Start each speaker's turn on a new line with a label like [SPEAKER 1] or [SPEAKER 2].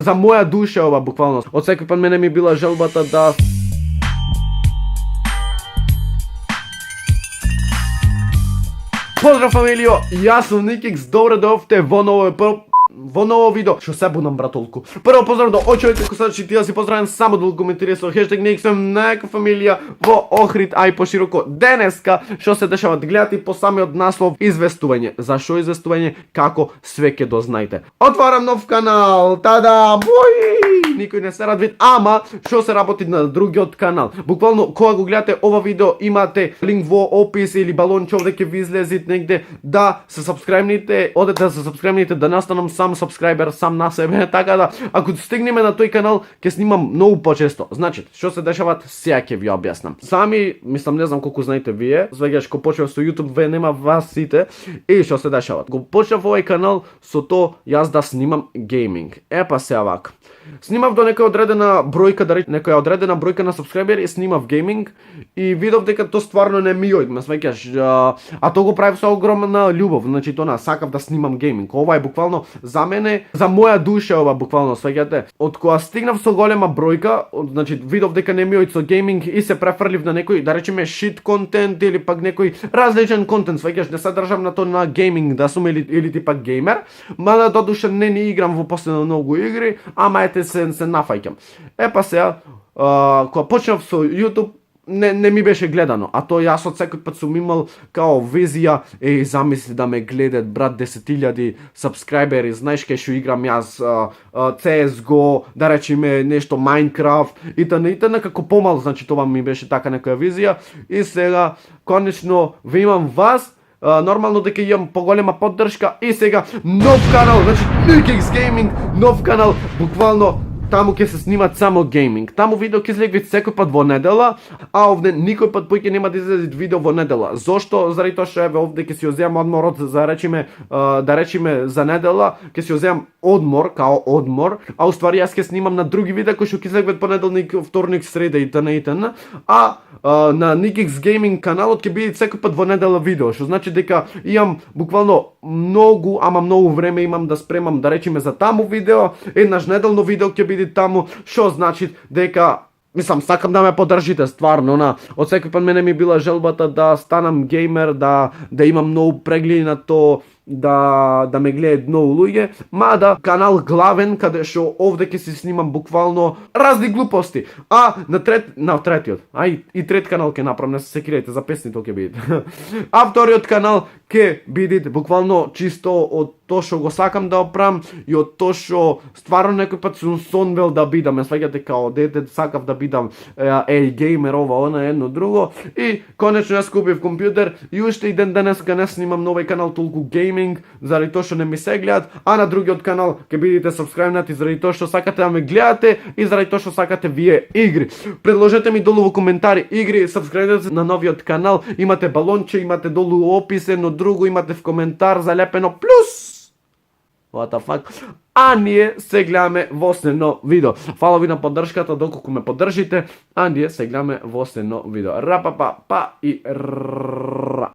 [SPEAKER 1] за моја душа ова буквално. Од секој пат мене ми била желбата да Поздрав фамилио, јас сум Никикс, добре дојавте во ново видео. Што се будам братолку. Прво поздрав до очовек како сачи ти да си поздравен само да коментирай со хештег Никсом нека фамилија во Охрид, ај пошироко. Денеска што се дешава гледате по самиот наслов известување. Зашо известување? Како све ќе дознаете. Отварам нов канал. Тада! Никој не се радви, ама што се работи на другиот канал. Буквално кога го гледате ова видео имате линк во опис или балонче овде ќе ви излези негде да се сабскрајбните, одете да се сабскрајбните да настанам сам сабскрајбер сам на себе, така да ако стигнеме на тој канал ќе снимам многу почесто. Значи, што се дешава сега ќе ви објаснам. Сами, мислам не знам колку знаете вие, свеќаш кога почнав со YouTube ве нема вас сите и што се дешава. Го почнав овој канал со то јас да снимам гейминг. Епа се вака. Снимав до некоја одредена бројка, некоја одредена бројка на сабскрајбери, снимав гейминг и видов дека тоа стварно не ми ме свеќаш, а тоа го правев со огромна љубов, значи тоа сакав да снимам гейминг. Ова е буквално за мене, за моја душа ова буквално, свеќате. Од кога стигнав со голема бројка, значи видов дека не ми со гейминг и се префрлив на некој, да речеме шит контент или пак некој различен контент, свеќаш, не се држам на тоа на гейминг да сум или типа геймер, мада додуша не ни играм во последно многу игри, ама ете се нафаќам. Епа сега, кога почнав со YouTube, не ми беше гледано, а тоа јас од секој пат сум имал као визија, замисли да ме гледат брат 10.000 сабскрајбери, знаеш кај што играм јас CSGO, да речеме нешто Minecraft и тана како помал, значи тоа ми беше така некоја визија и сега конечно ве имам вас. Нормално дека имам поголема поддршка и сега нов канал, значи Nikix Gaming, нов канал, буквално таму ќе се снимат само гейминг. Таму видео ќе излезе секој пат во недела, а овде никој пат поќе нема да излезе видео во недела. Зошто? Заради тоа што еве овде ќе си одземам одморот за да речеме за недела, ќе си одземам одмор, као одмор, а уствари јас ќе снимам на други видеа кои што ќе излегуваат понеделник, вторник, среда и т.н. А на Nikix Gaming каналот ќе биде секој пат во недела видео, што значи дека имам буквално многу, ама многу време имам да спремам, да речеме за таму видео, еднаш неделно видео ќе биде таму, што значи дека мислам сакам да ме поддржите стварно, од секој пат мене ми била желбата да станам геймер, да имам многу прегледи на тоа, да ме гледаат многу луѓе, мада канал главен каде што овде ќе си снимам буквално разни глупости. А на третиот, и трет канал ќе направам, не се секирайте, за песните ќе биде. А вториот канал ќе биде буквално чисто од тоа што го сакам да оправам и од тоа што стварно некој пат сум сонвел да бидам, сваќате као дете сакав да бидам геймер, ова, она, едно, друго и конечно јас купив компјутер и уште и ден денеска не снимам нови канал толку гейминг, заради тоа што не ми се гледат, а на другиот канал ќе бидете сабскрајбнати заради тоа што сакате да ме гледате и заради тоа што сакате вие игри. Предложете ми долу во коментари игри, сабскрајбнете на новиот канал, имате балонче, имате долу опис, едно друго, имате в коментар залепено плюс. What the fuck? А ние се гледаме во следно видео. Фала ви на поддршката доколку ме поддржите, а ние се гледаме во следно видео. Рапапа, па и ра.